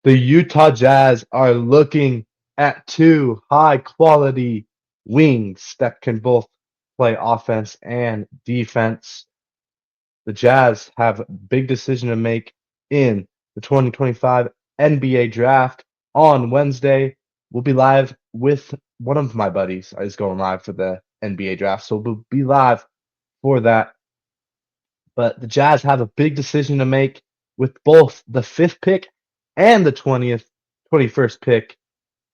The Utah Jazz are looking at two high quality wings that can both play offense and defense. The Jazz have a big decision to make in the 2025 NBA draft on Wednesday. We'll be live with one of my buddies is going live for the NBA draft, so we'll be live for that. But the Jazz have a big decision to make with both the fifth pick and the 21st pick.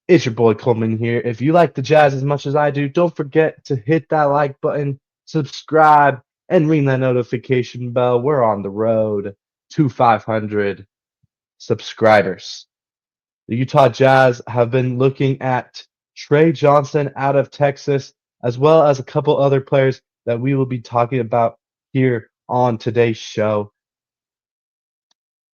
It's your boy Coleman here. If you like the Jazz as much as I do, don't forget to hit that like button, subscribe, and ring that notification bell. We're on the road to 500 subscribers. The Utah Jazz have been looking at Trey Johnson out of Texas, as well as a couple other players that we will be talking about here on today's show,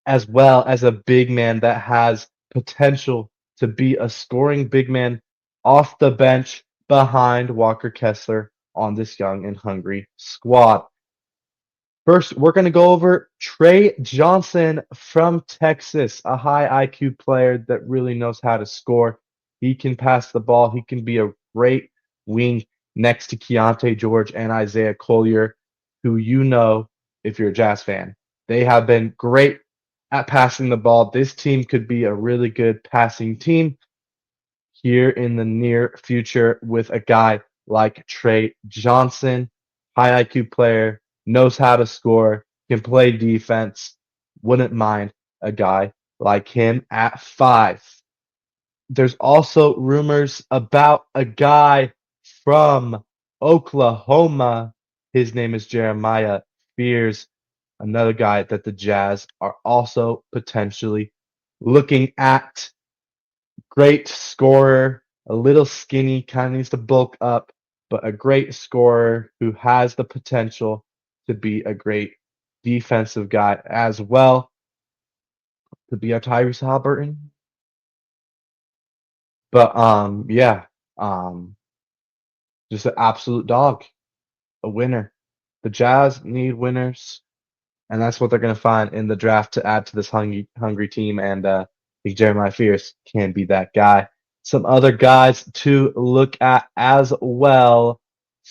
as well as a big man that has potential to be a scoring big man off the bench behind Walker Kessler on this young and hungry squad. First, we're going to go over Trey Johnson from Texas, a high IQ player that really knows how to score. He can pass the ball. He can be a great wing next to Keontae George and Isaiah Collier, who you know if you're a Jazz fan. They have been great at passing the ball. This team could be a really good passing team here in the near future with a guy like Trey Johnson, high IQ player, knows how to score, can play defense. Wouldn't mind a guy like him at 5. There's also rumors about a guy from Oklahoma. His name is Jeremiah Fears, another guy that the Jazz are also potentially looking at. Great scorer, a little skinny, kind of needs to bulk up, but a great scorer who has the potential to be a great defensive guy as well. To be a Tyrese Halliburton. But yeah, um, just an absolute dog, a winner. The Jazz need winners, and that's what they're gonna find in the draft to add to this hungry team. And I think Jeremiah Fierce can be that guy. Some other guys to look at as well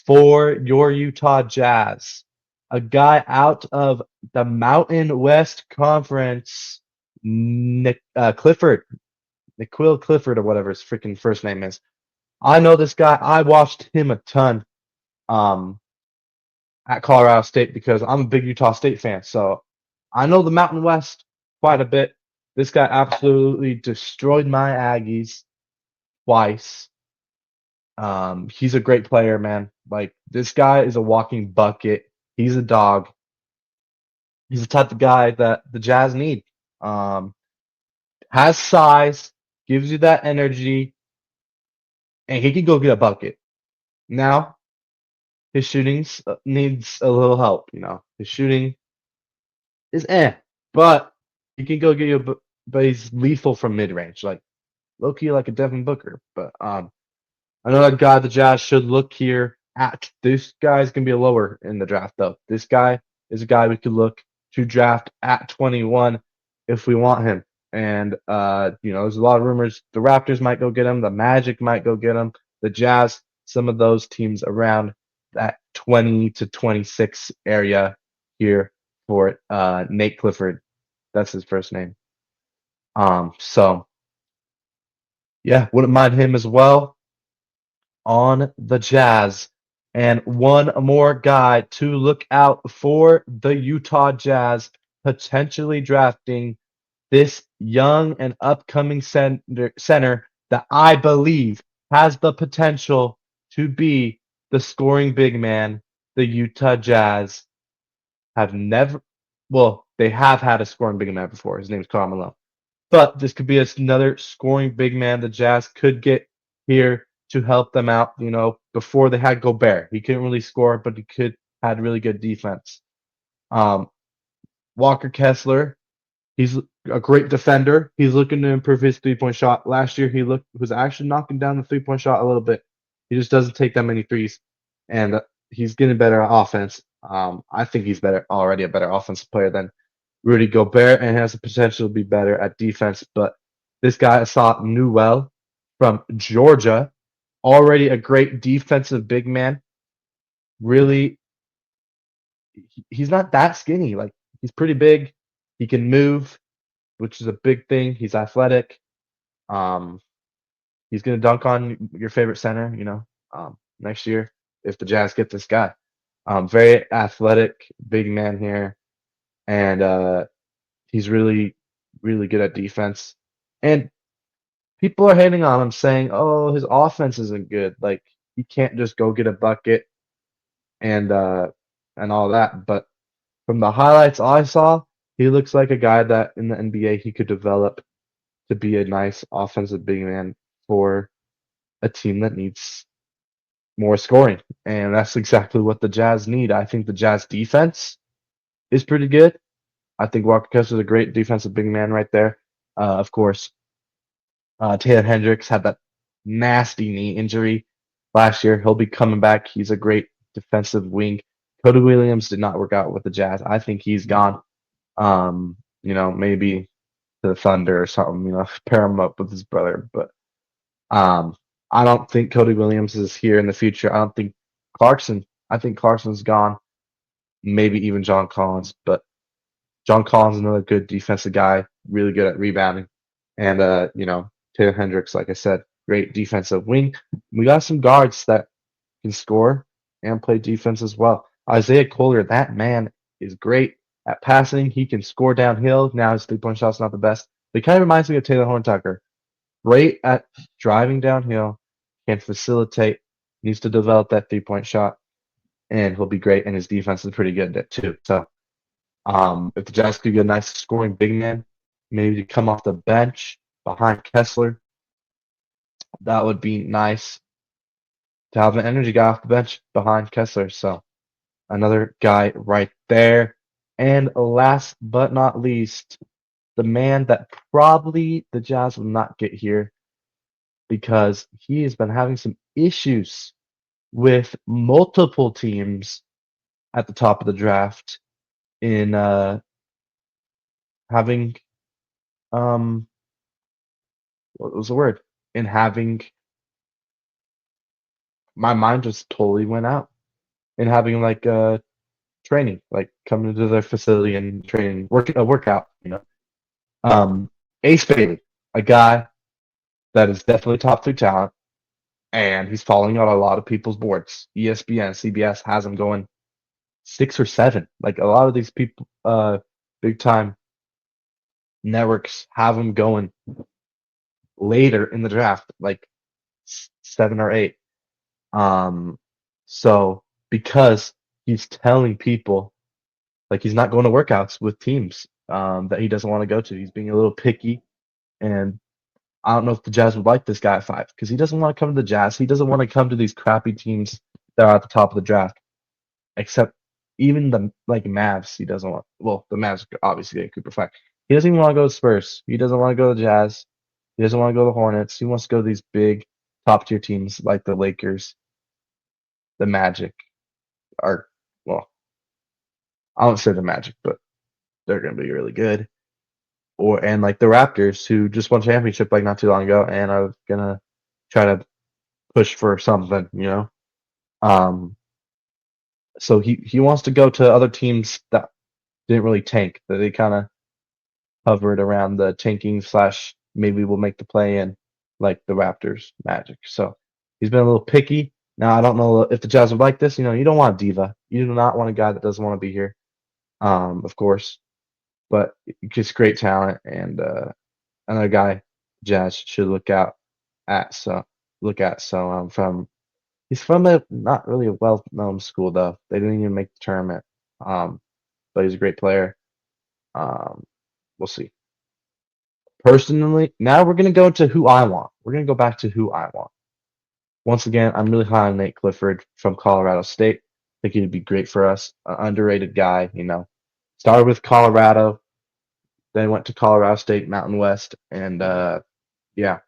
for your Utah Jazz. A guy out of the Mountain West Conference, Nick Clifford, Nikhil Clifford, or whatever his freaking first name is. I know this guy. I watched him a ton um, at Colorado State because I'm a big Utah State fan. So I know the Mountain West quite a bit. This guy absolutely destroyed my Aggies twice. He's a great player, man. Like this guy is a walking bucket. He's a dog. He's the type of guy that the Jazz need. Um, has size, gives you that energy, and he can go get a bucket. Now his shooting needs a little help. His shooting is but he can go get you. But he's lethal from mid range, like low key, like a Devin Booker. But another guy the Jazz should look here at. This guy's gonna be a lower in the draft, though. This guy is a guy we could look to draft at 21 if we want him. And there's a lot of rumors the Raptors might go get him, the Magic might go get him, the Jazz, some of those teams around that 20 to 26 area here for Nate Clifford. That's his first name. So yeah, wouldn't mind him as well on the Jazz. And one more guy to look out for the Utah Jazz potentially drafting this young and upcoming center that I believe has the potential to be the scoring big man the Utah Jazz have never, well, they have had a scoring big man before. His name is Karl Malone. But this could be another scoring big man the Jazz could get here to help them out. Before they had Gobert, he couldn't really score, but he had really good defense. Um, Walker Kessler, he's a great defender. He's looking to improve his 3-point shot. Last year, he was actually knocking down the 3-point shot a little bit. He just doesn't take that many threes, and he's getting better at offense. I think he's already a better offensive player than Rudy Gobert, and has the potential to be better at defense. But This guy Asaf Newell from Georgia, already a great defensive big man. Really, he's not that skinny. Like he's pretty big. He can move, which is a big thing. He's athletic. Um, he's gonna dunk on your favorite center. Next year if the Jazz get this guy. Very athletic, big man here, and he's really, really good at defense. And people are hating on him, saying, "Oh, his offense isn't good. Like he can't just go get a bucket and uh, and all that." But from the highlights I saw, he looks like a guy that in the NBA he could develop to be a nice offensive big man for a team that needs more scoring. And that's exactly what the Jazz need. I think the Jazz defense is pretty good. I think Walker Kessler is a great defensive big man right there. Of course, Taylor Hendricks had that nasty knee injury last year. He'll be coming back. He's a great defensive wing. Cody Williams did not work out with the Jazz. I think he's gone. Maybe to the Thunder or something, pair him up with his brother. But um, I don't think Cody Williams is here in the future. I think Clarkson's gone. Maybe even John Collins. But John Collins is another good defensive guy, really good at rebounding. And Taylor Hendricks, like I said, great defensive wing. We got some guards that can score and play defense as well. Isaiah Collier, that man is great at passing. He can score downhill. Now his 3-point shot's not the best. But he kind of reminds me of Taylor Horntucker. Great at driving downhill, can facilitate, needs to develop that 3-point shot, and he'll be great. And his defense is pretty good at too. So if the Jazz could get a nice scoring big man, maybe to come off the bench behind Kessler, that would be nice to have an energy guy off the bench behind Kessler. So another guy right there. And last but not least, the man that probably the Jazz will not get here because he has been having some issues with multiple teams at the top of the draft in having what was the word? In having my mind just totally went out. In having like training, like coming to their facility and training, a workout. Ace Bailey, a guy that is definitely top 3 talent, and he's falling on a lot of people's boards. ESPN, CBS has him going 6 or 7. Like a lot of these people, big time networks have him going later in the draft, like 7 or 8. So because he's telling people like he's not going to workouts with teams that he doesn't want to go to. He's being a little picky, and I don't know if the Jazz would like this guy at 5 because he doesn't want to come to the Jazz. He doesn't want to come to these crappy teams that are at the top of the draft. Except even the Mavs, he doesn't want. Well, the Mavs obviously get Cooper Flag. He doesn't even want to go to Spurs. He doesn't want to go to the Jazz. He doesn't want to go to the Hornets. He wants to go to these big top tier teams like the Lakers, the Magic, or well, I won't say the Magic, but they're gonna be really good. And like the Raptors, who just won a championship like not too long ago, and are gonna try to push for something. Um, so he wants to go to other teams that didn't really tank, that they kind of hovered around the tanking slash maybe we'll make the play in, like the Raptors, Magic. So he's been a little picky. Now I don't know if the Jazz would like this. You don't want a diva. You do not want a guy that doesn't want to be here. Of course, but just great talent and another guy Jazz should look out at. So look at. So he's from a not really a well-known school though. They didn't even make the tournament. But he's a great player. Um, we'll see. Personally, now we're gonna go to who I want. We're gonna go back to who I want. Once again, I'm really high on Nate Clifford from Colorado State. I think he'd be great for us. An underrated guy. Started with Colorado, then went to Colorado State Mountain West, and yeah,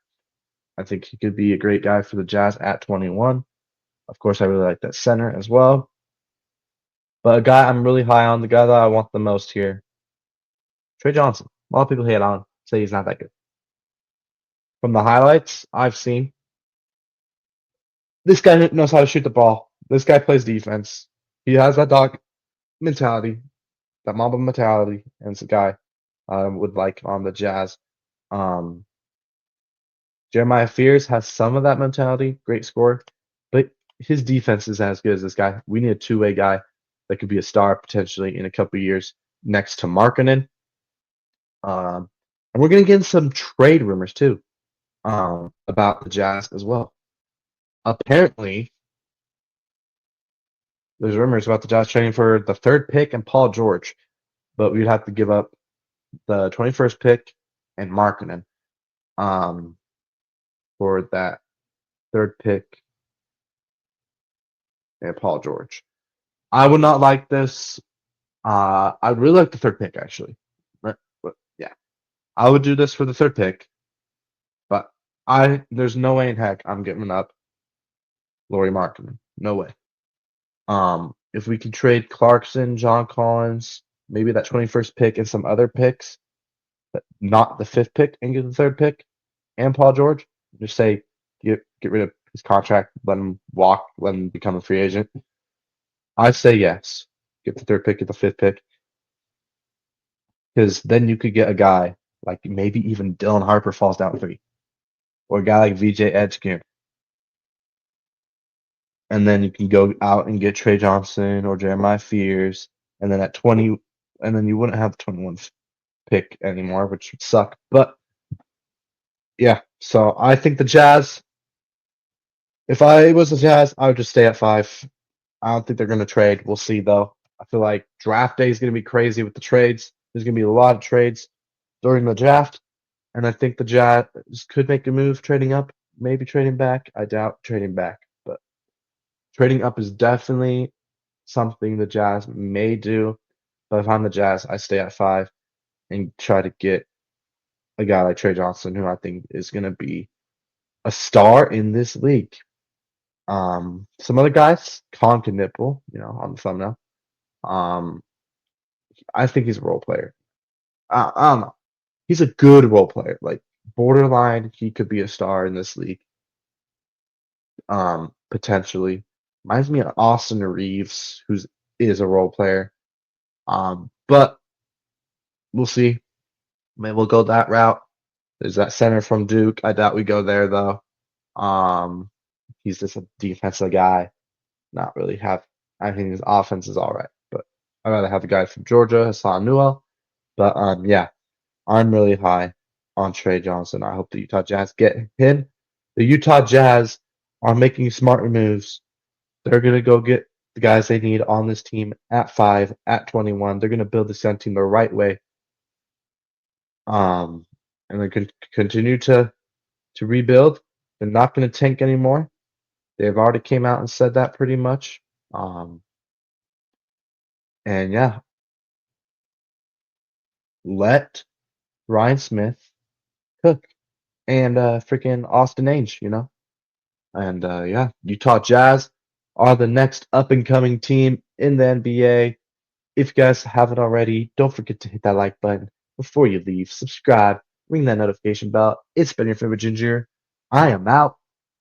I think he could be a great guy for the Jazz at 21. Of course, I really like that center as well. But a guy I'm really high on, the guy that I want the most here, Trey Johnson. A lot of people hate on, say he's not that good. from the highlights I've seen, this guy knows how to shoot the ball. This guy plays defense. He has that dog mentality, that Mamba mentality, and it's a guy I would like on the Jazz. Um, Jeremiah Fears has some of that mentality, great scorer, but his defense is as good as this guy. We need a two-way guy that could be a star potentially in a couple of years next to Markkanen. And we're going to get some trade rumors too about the Jazz as well. Apparently, there's rumors about the Jazz trading for the third pick and Paul George, but we'd have to give up the 21st pick and Markkanen for that third pick and Paul George. I would not like this. I really like the third pick actually. But yeah, I would do this for the third pick, but there's no way in heck I'm giving up Lauri Markkanen. No way. If we could trade Clarkson, John Collins, maybe that 21st pick and some other picks, but not the fifth pick, and get the third pick and Paul George, just say get rid of his contract, let him walk, let him become a free agent. I say yes. Get the third pick, get the fifth pick. Because then you could get a guy like maybe even Dylan Harper falls down 3. Or a guy like VJ Edgecombe. And then you can go out and get Trey Johnson or Jeremiah Fears. And then at 20, and then you wouldn't have the 21st pick anymore, which would suck. But yeah, so I think the Jazz, if I was the Jazz, I would just stay at 5. I don't think they're going to trade. We'll see, though. I feel like draft day is going to be crazy with the trades. There's going to be a lot of trades during the draft. And I think the Jazz could make a move trading up, maybe trading back. I doubt trading back, but trading up is definitely something the Jazz may do. But if I'm the Jazz, I stay at 5 and try to get a guy like Trey Johnson, who I think is going to be a star in this league. Some other guys, Colin Knipple, on the thumbnail. I think he's a role player. I don't know. He's a good role player. Like borderline, he could be a star in this league. Potentially. Reminds me of Austin Reeves, is a role player. But we'll see. Maybe we'll go that route. There's that center from Duke. I doubt we go there though. He's just a defensive guy. Not really I think his offense is all right, but I'd rather have the guy from Georgia, Hassan Newell. But yeah, I'm really high on Trey Johnson. I hope the Utah Jazz get him. The Utah Jazz are making smart moves. They're gonna go get the guys they need on this team at 5, at 21. They're gonna build this young team the right way. And they can continue to rebuild. They're not gonna tank anymore. They've already came out and said that pretty much. And yeah, let Ryan Smith cook and freaking Austin Ainge, And yeah, Utah Jazz are the next up and coming team in the NBA. If you guys haven't already, don't forget to hit that like button before you leave. Subscribe, ring that notification bell. It's been your favorite Ginger. I am out.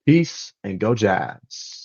Peace and go Jazz.